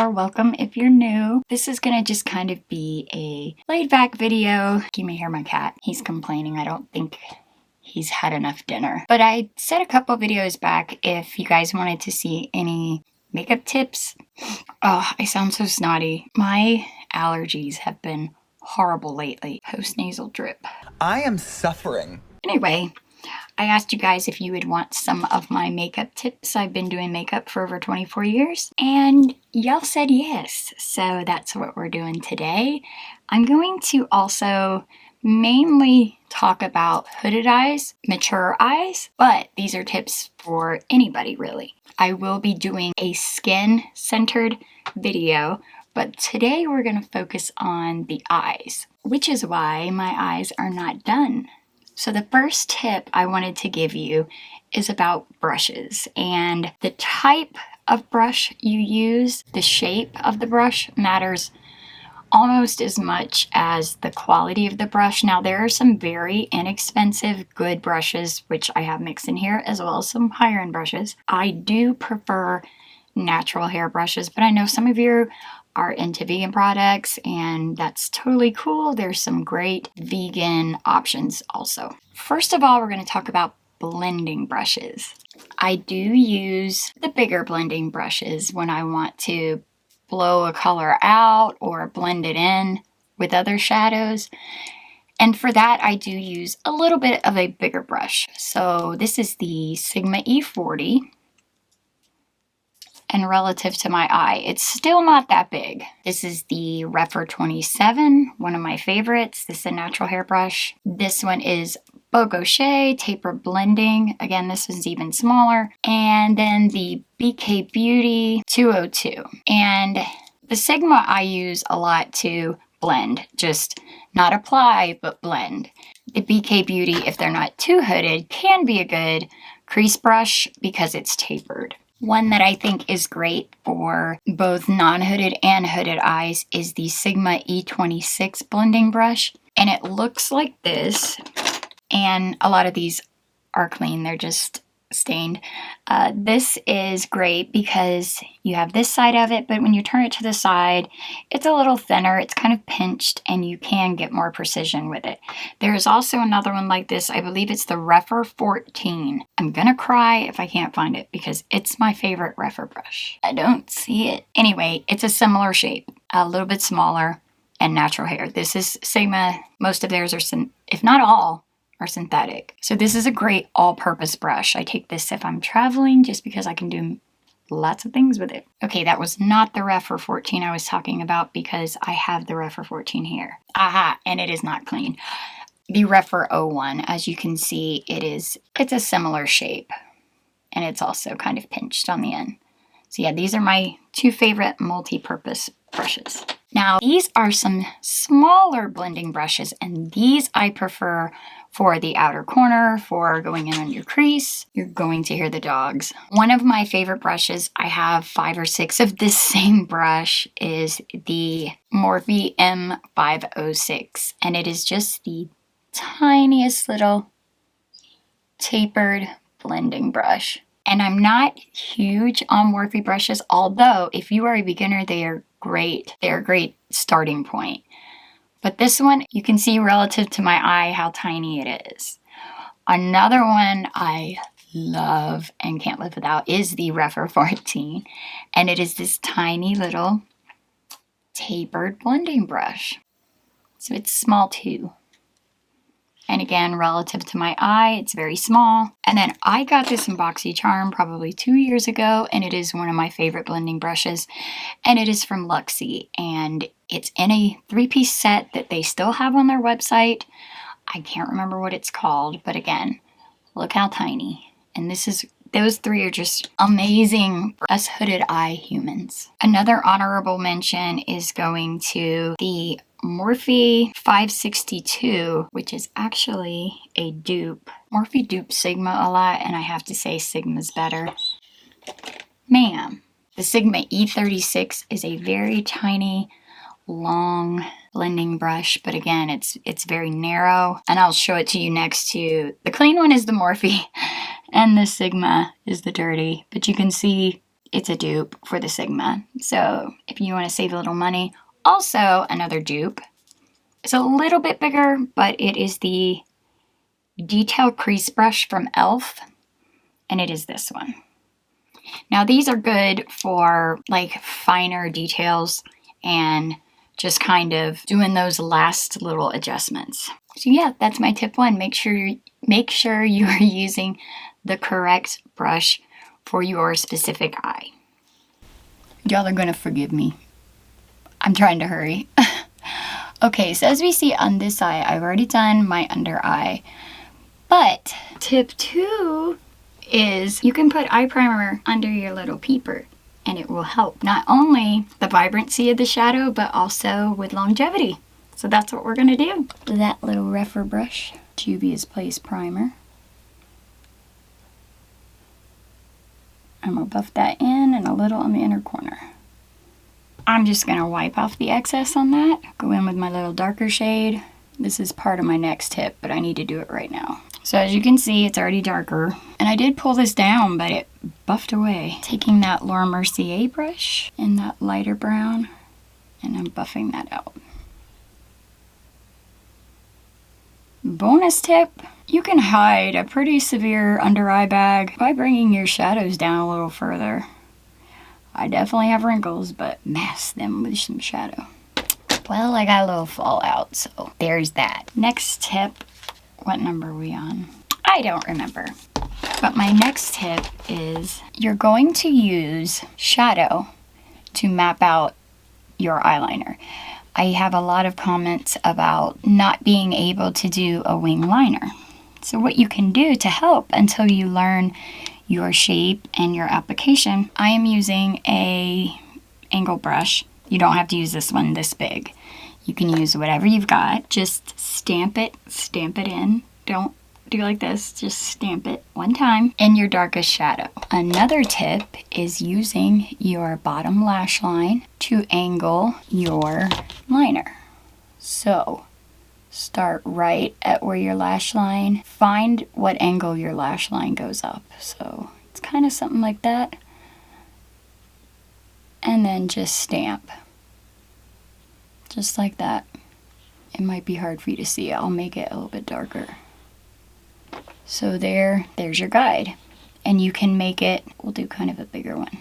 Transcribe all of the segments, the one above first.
or welcome if you're new. This is gonna just kind of be a laid back video. You may hear my cat. He's complaining. I don't think he's had enough dinner. But I said a couple videos back if you guys wanted to see any makeup tips. Oh, I sound so snotty. My allergies have been horrible lately. Post-nasal drip. I am suffering. Anyway, I asked you guys if you would want some of my makeup tips. I've been doing makeup for over 24 years and y'all said yes. So that's what we're doing today. I'm going to also mainly talk about hooded eyes, mature eyes, but these are tips for anybody really. I will be doing a skin-centered video, but today we're going to focus on the eyes, which is why my eyes are not done. So the first tip I wanted to give you is about brushes, and the type of brush you use, the shape of the brush matters almost as much as the quality of the brush. Now there are some very inexpensive good brushes, which I have mixed in here, as well as some higher end brushes. I do prefer natural hair brushes, but I know some of you are into vegan products and that's totally cool. There's some great vegan options also. First of all, we're going to talk about blending brushes. I do use the bigger blending brushes when I want to blow a color out or blend it in with other shadows. And for that, I do use a little bit of a bigger brush. So this is the Sigma E40. And relative to my eye, it's still not that big. This is the Refer 27, one of my favorites. This is a natural hairbrush. This one is Beau Gachis Taper Blending. Again, this one's even smaller. And then the BK Beauty 202. And the Sigma I use a lot to blend, just not apply, but blend. The BK Beauty, if they're not too hooded, can be a good crease brush because it's tapered. One that I think is great for both non-hooded and hooded eyes is the Sigma E26 blending brush. And it looks like this. And a lot of these are clean, they're just stained. This is great because you have this side of it, but when you turn it to the side, it's a little thinner, it's kind of pinched, and you can get more precision with it. There is also another one like this, I believe it's the Refer 14. I'm gonna cry if I can't find it because it's my favorite Refer brush. I don't see it. Anyway, it's a similar shape, a little bit smaller, and natural hair. This is Sigma. Most of theirs are, if not all, are synthetic. So this is a great all-purpose brush. I take this if I'm traveling just because I can do lots of things with it. Okay, that was not the Refer 14 I was talking about because I have the Refer 14 here. Aha, and it is not clean. The Refer 01, as you can see, it's a similar shape and it's also kind of pinched on the end. So yeah, these are my two favorite multi-purpose brushes. Now, these are some smaller blending brushes and these I prefer for the outer corner, for going in on your crease. You're going to hear the dogs. One of my favorite brushes, I have 5 or 6 of this same brush, is the Morphe M506. And it is just the tiniest little tapered blending brush. And I'm not huge on Morphe brushes, although if you are a beginner, they are great. They're a great starting point. But this one, you can see relative to my eye how tiny it is. Another one I love and can't live without is the Refer 14. And it is this tiny little tapered blending brush. So it's small too. And again, relative to my eye, it's very small. And then I got this in BoxyCharm probably 2 years ago, and it is one of my favorite blending brushes. And it is from Luxie, and it's in a 3-piece set that they still have on their website. I can't remember what it's called, but again, look how tiny. And those 3 are just amazing for us hooded eye humans. Another honorable mention is going to the Morphe 562, which is actually a dupe. Morphe dupes Sigma a lot, and I have to say Sigma's better. Ma'am. The Sigma E36 is a very tiny, long blending brush, but again, it's very narrow, and I'll show it to you next to, the clean one is the Morphe, and the Sigma is the dirty, but you can see it's a dupe for the Sigma. So if you want to save a little money, also another dupe. It's a little bit bigger, but it is the Detail Crease Brush from e.l.f. and it is this one. Now these are good for like finer details and just kind of doing those last little adjustments. So yeah, that's my tip 1. Make sure you are using the correct brush for your specific eye. Y'all are gonna forgive me. I'm trying to hurry. Okay, so as we see on this eye, I've already done my under eye. But tip 2 is you can put eye primer under your little peeper and it will help not only the vibrancy of the shadow, but also with longevity. So that's what we're gonna do. That little Refer brush, Juvia's Place primer. I'm gonna buff that in and a little on the inner corner. I'm just gonna wipe off the excess on that. Go in with my little darker shade. This is part of my next tip, but I need to do it right now. So as you can see, it's already darker. And I did pull this down, but it buffed away. Taking that Laura Mercier brush in that lighter brown, and I'm buffing that out. Bonus tip, you can hide a pretty severe under eye bag by bringing your shadows down a little further. I definitely have wrinkles, but mask them with some shadow. Well, I got a little fallout, so there's that. Next tip, what number are we on? I don't remember. But my next tip is you're going to use shadow to map out your eyeliner. I have a lot of comments about not being able to do a wing liner. So what you can do to help until you learn your shape and your application, I am using a angle brush. You don't have to use this one this big. You can use whatever you've got. Just stamp it in. Don't do like this, just stamp it one time in your darkest shadow. Another tip is using your bottom lash line to angle your liner. So start right at where your lash line, find what angle your lash line goes up. So it's kind of something like that. And then just stamp. Just like that. It might be hard for you to see. I'll make it a little bit darker. So there's your guide. And you can make it, we'll do kind of a bigger one.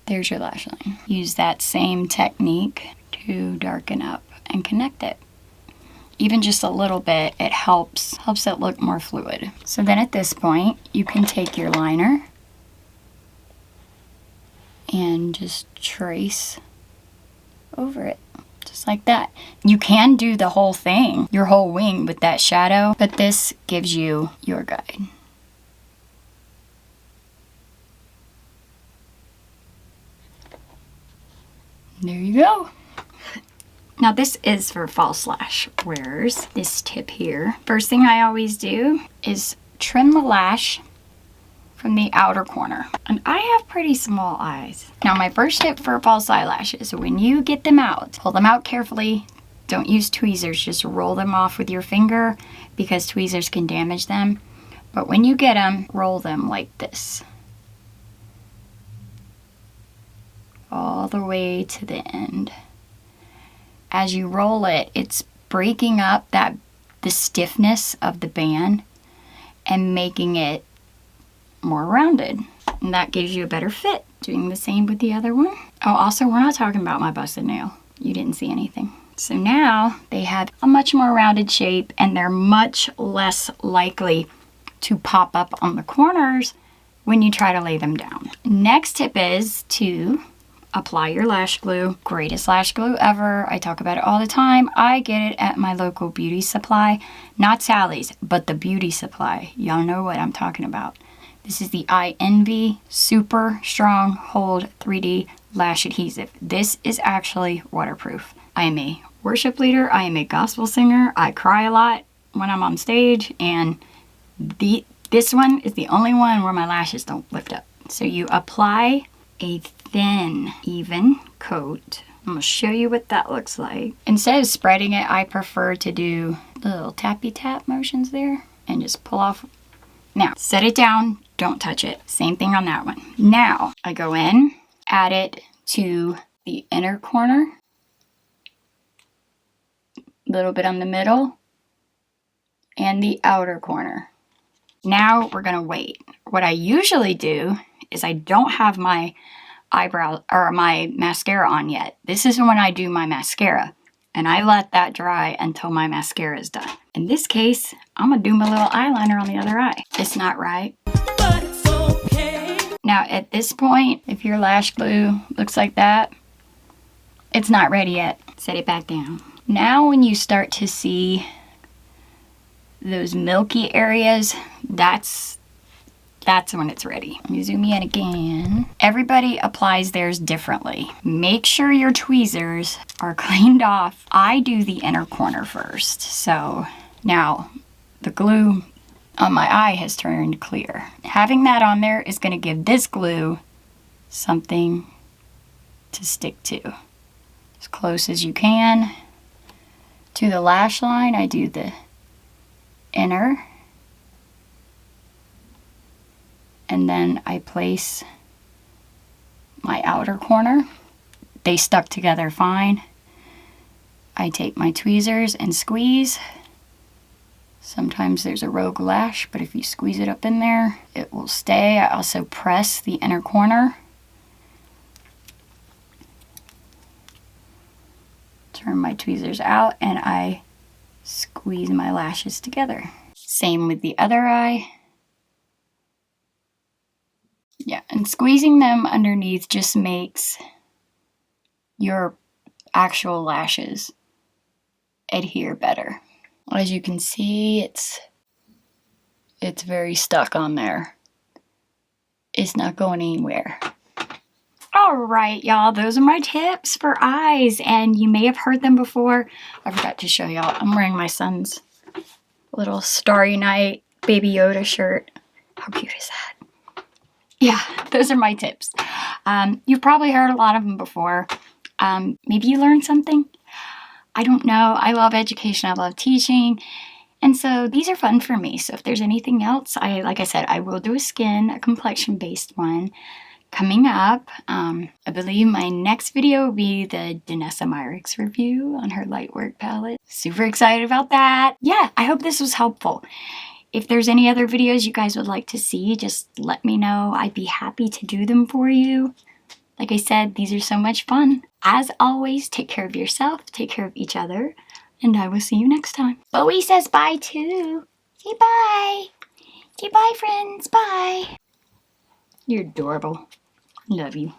There's your lash line. Use that same technique to darken up and connect it. Even just a little bit, it helps it look more fluid. So then at this point, you can take your liner and just trace over it. Just like that. You can do the whole thing, your whole wing with that shadow, but this gives you your guide. There you go. Now this is for false lash wearers, this tip here. First thing I always do is trim the lash from the outer corner. And I have pretty small eyes. Now my first tip for false eyelashes, when you get them out, pull them out carefully. Don't use tweezers, just roll them off with your finger because tweezers can damage them. But when you get them, roll them like this. All the way to the end. As you roll it, it's breaking up the stiffness of the band and making it more rounded, and that gives you a better fit. Doing the same with the other one. Oh, also, we're not talking about my busted nail. You didn't see anything. So now they have a much more rounded shape and they're much less likely to pop up on the corners when you try to lay them down. Next tip is to apply your lash glue. Greatest lash glue ever. I talk about it all the time. I get it at my local beauty supply. Not Sally's, but the beauty supply. Y'all know what I'm talking about. This is the Eye Envy Super Strong Hold 3D Lash Adhesive. This is actually waterproof. I am a worship leader. I am a gospel singer. I cry a lot when I'm on stage, and this one is the only one where my lashes don't lift up. So you apply a thin, even coat. I'm gonna show you what that looks like. Instead of spreading it, I prefer to do little tappy tap motions there and just pull off. Now, set it down. Don't touch it. Same thing on that one. Now, I go in, add it to the inner corner, a little bit on the middle, and the outer corner. Now we're gonna wait. What I usually do is I don't have my eyebrow or my mascara on yet. This is when I do my mascara, and I let that dry until my mascara is done. In this case, I'm gonna do my little eyeliner on the other eye. It's not right, but it's okay. Now at this point, if your lash glue looks like that, it's not ready yet. Set it back down. Now when you start to see those milky areas, that's when it's ready. Let me zoom in again. Everybody applies theirs differently. Make sure your tweezers are cleaned off. I do the inner corner first. So now the glue on my eye has turned clear. Having that on there is going to give this glue something to stick to. As close as you can to the lash line, I do the inner, and then I place my outer corner. They stuck together fine. I take my tweezers and squeeze. Sometimes there's a rogue lash, but if you squeeze it up in there, it will stay. I also press the inner corner. Turn my tweezers out and I squeeze my lashes together. Same with the other eye. Yeah, and squeezing them underneath just makes your actual lashes adhere better. As you can see, it's very stuck on there. It's not going anywhere. All right, y'all, those are my tips for eyes, and you may have heard them before. I forgot to show y'all. I'm wearing my son's little Starry Night Baby Yoda shirt. How cute is that? Yeah, those are my tips. You've probably heard a lot of them before. Maybe you learned something. I don't know. I love education. I love teaching. And so these are fun for me. So if there's anything else, like I said, I will do a complexion-based one coming up. I believe my next video will be the Danessa Myricks review on her Lightwork palette. Super excited about that. Yeah, I hope this was helpful. If there's any other videos you guys would like to see, just let me know. I'd be happy to do them for you. Like I said, these are so much fun. As always, take care of yourself, take care of each other, and I will see you next time. Bowie says bye too. Say bye. Say bye, friends. Bye. You're adorable. Love you.